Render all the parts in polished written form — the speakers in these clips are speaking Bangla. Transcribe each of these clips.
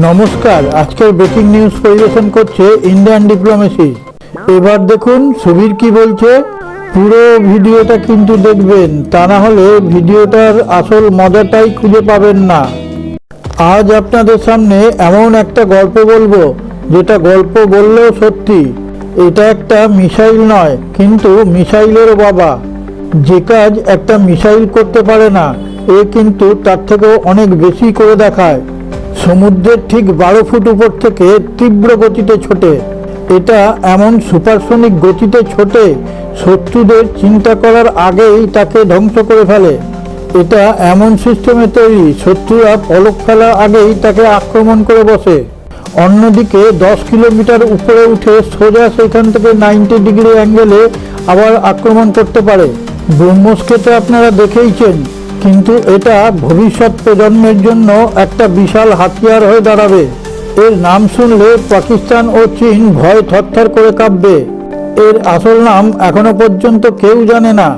নমস্কার, আজকের ব্রেকিং নিউজ পরিবেশন করছে ইন্ডিয়ান ডিপ্লোমেসি। এবার দেখুন সুবীর কি বলছে। পুরো ভিডিওটা কিন্তু দেখবেন, তা না হলে ভিডিওটার আসল মজাটাই খুঁজে পাবেন না। আজ আপনাদের সামনে এমন একটা গল্প বলবো, যেটা গল্প বললেও সত্যি। এটা একটা মিসাইল নয়, কিন্তু মিসাইলেরও বাবা। যে কাজ একটা মিসাইল করতে পারে না, এ কিন্তু তার থেকেও অনেক বেশি করে দেখায়। সমুদ্রের ঠিক 12 ফুট উপর থেকে তীব্র গতিতে ছোটে। এটা এমন সুপারসনিক গতিতে ছোটে, শত্রুদের চিন্তা করার আগেই তাকে ধ্বংস করে ফেলে। এটা এমন সিস্টেমে তৈরি, শত্রুরা পলক ফেলার আগেই তাকে আক্রমণ করে বসে। অন্যদিকে 10 কিলোমিটার উপরে উঠে সোজা সেখান থেকে 90 ডিগ্রি অ্যাঙ্গেলে আবার আক্রমণ করতে পারে। ব্রহ্মসকে তো আপনারা দেখেইছেন, কিন্তু এটা ভবিষ্যৎ প্রজন্মের জন্য একটা বিশাল হাতিয়ার হয়ে দাঁড়াবে। এর নাম শুনলে পাকিস্তান ও চীন ভয়ে থরথর করে কাঁপবে। এর আসল নাম এখনো পর্যন্ত কেউ জানে না।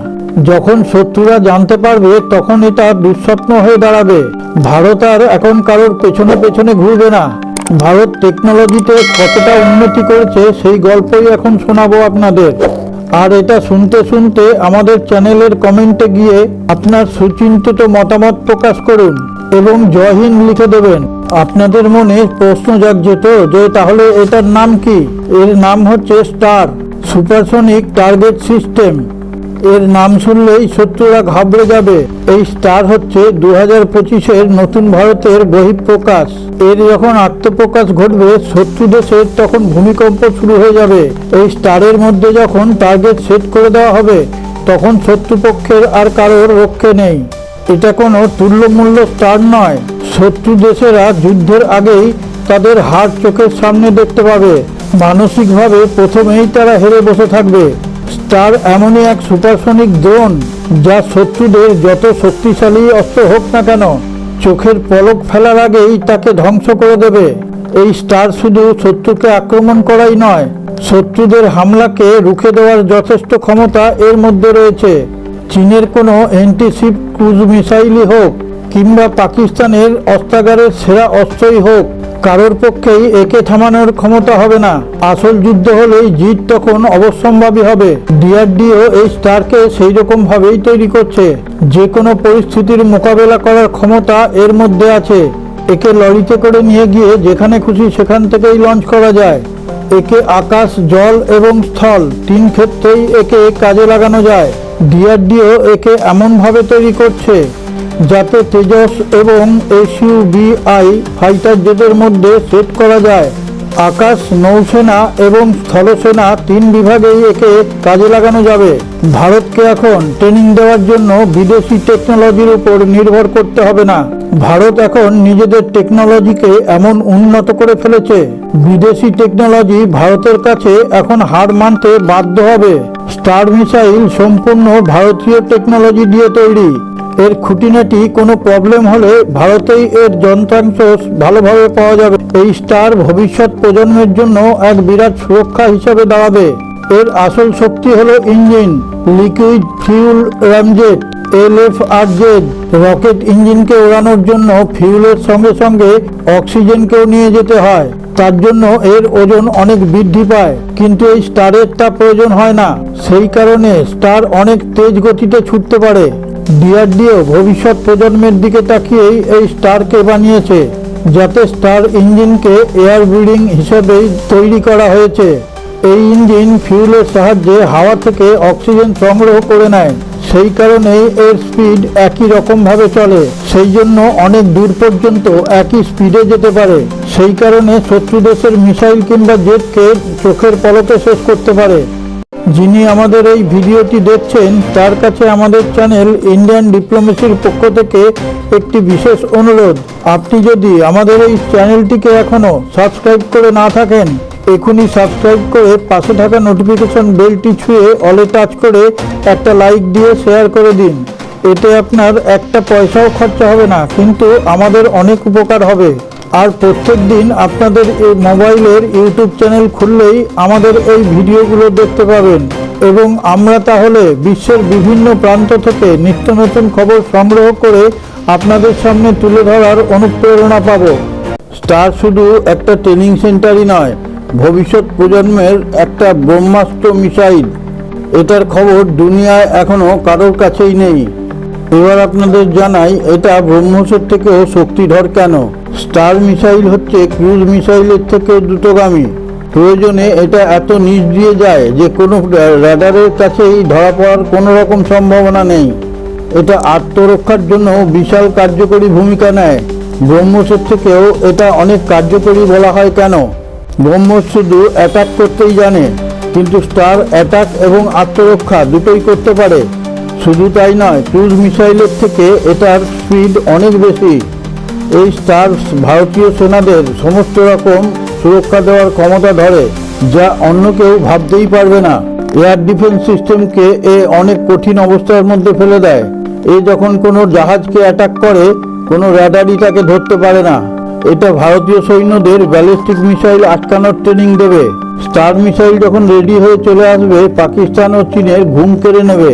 যখন শত্রুরা জানতে পারবে, তখন এটা দুঃস্বপ্ন হয়ে দাঁড়াবে। ভারত আর এখন কারোর পেছনে পেছনে ঘুরবে না। ভারত টেকনোলজিতে কতটা উন্নতি করেছে, সেই গল্পই এখন শোনাবো আপনাদের। আর এটা শুনতে শুনতে আমাদের চ্যানেলের কমেন্টে গিয়ে আপনার সুচিন্তিত মতামত প্রকাশ করুন এবং জয় হিন্দ লিখে দেবেন। আপনাদের মনে প্রশ্ন জাগছে তো, যে তাহলে এটার নাম কি? এর নাম হচ্ছে স্টার সুপারসনিক টার্গেট সিস্টেম। এর নাম শুনলেই শত্রুরা ঘাবড়ে যাবে। এই স্টার হচ্ছে 2025-এর নতুন ভারতের বহিঃপ্রকাশ। এর যখন আত্মপ্রকাশ ঘটবে শত্রু দেশের, তখন ভূমিকম্প শুরু হয়ে যাবে। এই স্টারের মধ্যে যখন টার্গেট সেট করে দেওয়া হবে, তখন শত্রুপক্ষের আর কারোর রক্ষে নেই। এটা কোনো তুল্যমূল্য স্টার নয়। শত্রু দেশেরা যুদ্ধের আগেই তাদের হার চোখের সামনে দেখতে পাবে। মানসিকভাবে প্রথমেই তারা হেরে বসে থাকবে। স্টার এমনই এক সুপারসনিক ড্রোন, যা শত্রুদের যত শক্তিশালী অস্ত্র হোক না কেন, চোখের পলক ফেলার আগেই তাকে ধ্বংস করে দেবে। এই স্টার শুধু শত্রুকে আক্রমণ করাই নয়, শত্রুদের হামলাকে রুখে দেওয়ার যথেষ্ট ক্ষমতা এর মধ্যে রয়েছে। চীনের কোনো অ্যান্টিশিপ ক্রুজ মিসাইলই হোক, কিংবা পাকিস্তানের অস্ত্রাগারের সেরা অস্ত্রই হোক, কারোর পক্ষেই একে থামানোর ক্ষমতা হবে না। আসল যুদ্ধ হলেই জিত তখন অবশ্যম্ভাবী হবে। ডিআরডিও এই স্টারকে সেই রকম ভাবেই তৈরি করছে। যে কোনো পরিস্থিতির মোকাবেলা করার ক্ষমতা এর মধ্যে আছে। একে লরিতে করে নিয়ে গিয়ে যেখানে খুশি সেখান থেকেই লঞ্চ করা যায়। একে আকাশ, জল এবং স্থল 3 ক্ষেত্রেই একে কাজে লাগানো যায়। ডিআরডিও একে এমনভাবে তৈরি করছে যাতে তেজস এবং SUBI ফাইটার জেটের মধ্যে সেট করা যায়। আকাশ, নৌসেনা এবং স্থলসেনা 3 বিভাগেই একে কাজে লাগানো যাবে। ভারতকে এখন ট্রেনিং দেওয়ার জন্য বিদেশি টেকনোলজির উপর নির্ভর করতে হবে না। ভারত এখন নিজেদের টেকনোলজিকে এমন উন্নত করে ফেলেছে, বিদেশি টেকনোলজি ভারতের কাছে এখন হার মানতে বাধ্য হবে। স্টার মিসাইল সম্পূর্ণ ভারতীয় টেকনোলজি দিয়ে তৈরি। এর খুঁটিনাটি কোনো প্রবলেম হলে ভারতেই এর যন্ত্রাংশ ভালোভাবে পাওয়া যাবে। এই স্টার ভবিষ্যৎ প্রজন্মের জন্য এক বিরাট সুরক্ষা হিসেবে দাঁড়াবে। এর আসল শক্তি হলো engine, liquid fuel ramjet LFRZ। Rocket ইঞ্জিনকে ওড়ানোর জন্য ফিউলের সঙ্গে সঙ্গে অক্সিজেনকেও নিয়ে যেতে হয়। তার জন্য এর ওজন অনেক বৃদ্ধি পায়, কিন্তু এই স্টারের তা প্রয়োজন হয় না। সেই কারণে স্টার অনেক তেজ গতিতে ছুটতে পারে। ডিআরডিও ভবিষ্যৎ প্রজন্মের দিকে তাকিয়েই এই স্টারকে বানিয়েছে, যাতে স্টার ইঞ্জিনকে এয়ার ব্রিডিং হিসেবেই তৈরি করা হয়েছে। এই ইঞ্জিন ফিউলের সাহায্যে হাওয়া থেকে অক্সিজেন সংগ্রহ করে নেয়। সেই কারণেই এর স্পিড একই রকমভাবে চলে। সেই জন্য অনেক দূর পর্যন্ত একই স্পিডে যেতে পারে। সেই কারণে শত্রু দেশের মিসাইল কিংবা জেটকে চোখের পলকে শেষ করতে পারে। যিনি আমাদের এই ভিডিওটি দেখছেন, তার কাছে আমাদের চ্যানেল ইন্ডিয়ান ডিপ্লোমেসির পক্ষ থেকে একটি বিশেষ অনুরোধ। আপনি যদি আমাদের এই চ্যানেলটিকে এখনও সাবস্ক্রাইব করে না থাকেন, এখনই সাবস্ক্রাইব করে পাশে থাকা নোটিফিকেশন বেলটি ছুঁয়ে অলে টাচ করে একটা লাইক দিয়ে শেয়ার করে দিন। এতে আপনার একটা পয়সাও খরচা হবে না, কিন্তু আমাদের অনেক উপকার হবে। আর প্রত্যেক দিন আপনাদের এই মোবাইলের ইউটিউব চ্যানেল খুললেই আমাদের এই ভিডিওগুলো দেখতে পাবেন, এবং আমরা তাহলে বিশ্বের বিভিন্ন প্রান্ত থেকে নিত্য নতুন খবর সংগ্রহ করে আপনাদের সামনে তুলে ধরার অনুপ্রেরণা পাব। স্টার শুধু একটা ট্রেনিং সেন্টারই নয়, ভবিষ্যৎ প্রজন্মের একটা ব্রহ্মাস্ত্র মিসাইল। এটার খবর দুনিয়ায় এখনো কারোর কাছেই নেই। এবার আপনাদের জানাই এটা ব্রহ্মসের থেকেও শক্তিধর কেন। স্টার মিসাইল হচ্ছে ক্রুজ মিসাইলের থেকেও দ্রুতগামী। প্রয়োজনে এটা এত নিচ দিয়ে যায় যে কোনো র্যাডারের কাছেই ধরা পড়ার কোনো রকম সম্ভাবনা নেই। এটা আত্মরক্ষার জন্য বিশাল কার্যকরী ভূমিকা নেয়। ব্রহ্মসের থেকেও এটা অনেক কার্যকরী বলা হয় কেন? ব্রহ্মস শুধু অ্যাটাক করতেই জানে, কিন্তু স্টার অ্যাটাক এবং আত্মরক্ষা দুটোই করতে পারে। শুধু তাই নয়, ক্রুজ মিসাইলের থেকে এটার স্পিড অনেক বেশি। এই স্টার ভারতীয় সেনাদের সমস্ত রকম সুরক্ষা দেওয়ার ক্ষমতা ধরে, যা অন্য কেউ ভাবতেই পারবে না। এয়ার ডিফেন্স সিস্টেমকে অনেক কঠিন অবস্থার মধ্যে ফেলে দেয়। যখন কোনো জাহাজকে অ্যাটাক করে, কোনো র্যাডারই তাকে ধরতে পারে না। এটা ভারতীয় সৈন্যদের ব্যালিস্টিক মিসাইল আটকানোর ট্রেনিং দেবে। স্টার মিসাইল যখন রেডি হয়ে চলে আসবে, পাকিস্তান ও চীনের ঘুম কেড়ে নেবে।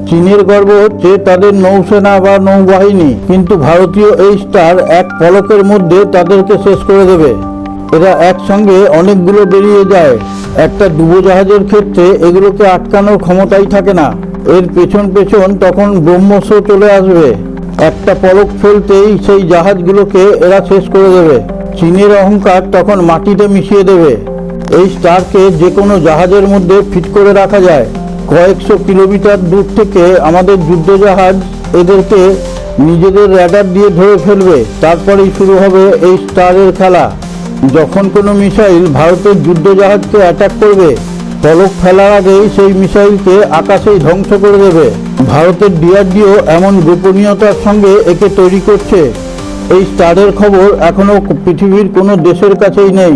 চীনের গর্ব হচ্ছে তাদের নৌসেনা বা নৌবাহিনী, কিন্তু ভারতীয় এই স্টার এক পলকের মধ্যে তাদেরকে শেষ করে দেবে। এরা একসঙ্গে অনেকগুলো বেরিয়ে যায়। একটা ডুবোজাহাজের ক্ষেত্রে এগুলোকে আটকানোর ক্ষমতাই থাকে না। এর পেছন পেছন তখন ব্রহ্মস চলে আসবে। একটা পলক ফেলতেই সেই জাহাজগুলোকে এরা শেষ করে দেবে। চীনের অহংকার তখন মাটিতে মিশিয়ে দেবে। এই স্টারকে যে কোনো জাহাজের মধ্যে ফিট করে রাখা যায়। কয়েকশো কিলোমিটার দূর থেকে আমাদের যুদ্ধজাহাজ এদেরকে নিজেদের র্যাডার দিয়ে ধরে ফেলবে। তারপরেই শুরু হবে এই স্টারের খেলা। যখন কোনো মিসাইল ভারতের যুদ্ধজাহাজকে অ্যাটাক করবে, পলক ফেলার আগেই সেই মিসাইলকে আকাশেই ধ্বংস করে দেবে। ভারতের ডিআরডিও এমন গোপনীয়তার সঙ্গে একে তৈরি করছে। এই স্টারের খবর এখনও পৃথিবীর কোনো দেশের কাছেই নেই।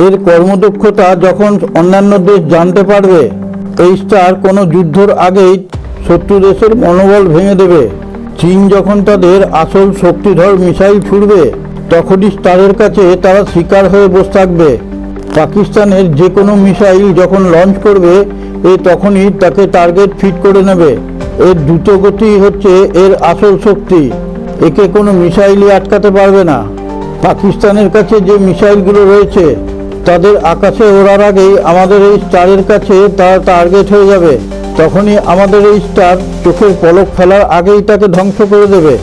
এর কর্মদক্ষতা যখন অন্যান্য দেশ জানতে পারবে, এই স্টার কোনো যুদ্ধর আগেই শত্রু দেশের মনোবল ভেঙে দেবে। চীন যখন তাদের আসল শক্তিধর মিসাইল ছুড়বে, তখনই স্টারের কাছে তারা শিকার হয়ে বসে থাকবে। পাকিস্তানের যে কোনো মিসাইল যখন লঞ্চ করবে, তখনই তাকে টার্গেট ফিট করে নেবে। এর দ্রুতগতি হচ্ছে এর আসল শক্তি। একে কোনো মিসাইলই আটকাতে পারবে না। পাকিস্তানের কাছে যে মিসাইলগুলো রয়েছে, তাদের আকাশে ওড়ার আগেই আমাদের এই স্টারের কাছে তার টার্গেট হয়ে যাবে। তখনই আমাদের এই স্টার চোখের পলক ফেলার আগেই তাকে ধ্বংস করে দেবে।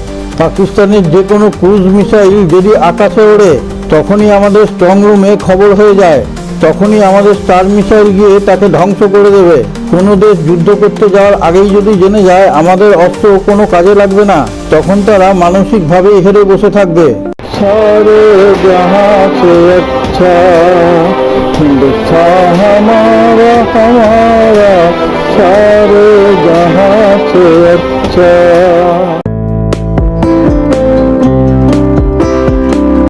পাকিস্তানের যে কোনো ক্রুজ মিসাইল যদি আকাশে ওড়ে, তখনই আমাদের স্ট্রং রুমে খবর হয়ে যায়। তখনই আমাদের স্টার মিসাইল গিয়ে তাকে ধ্বংস করে দেবে। কোনো দেশ যুদ্ধ করতে যাওয়ার আগেই যদি জেনে যায় আমাদের অস্ত্র কোনো কাজে লাগবে না, তখন তারা মানসিকভাবেই হেরে বসে থাকবে। সারে জাহাঁ সে আচ্ছা হিন্দুস্তান হামারা হামারা, সারে জাহাঁ সে আচ্ছা।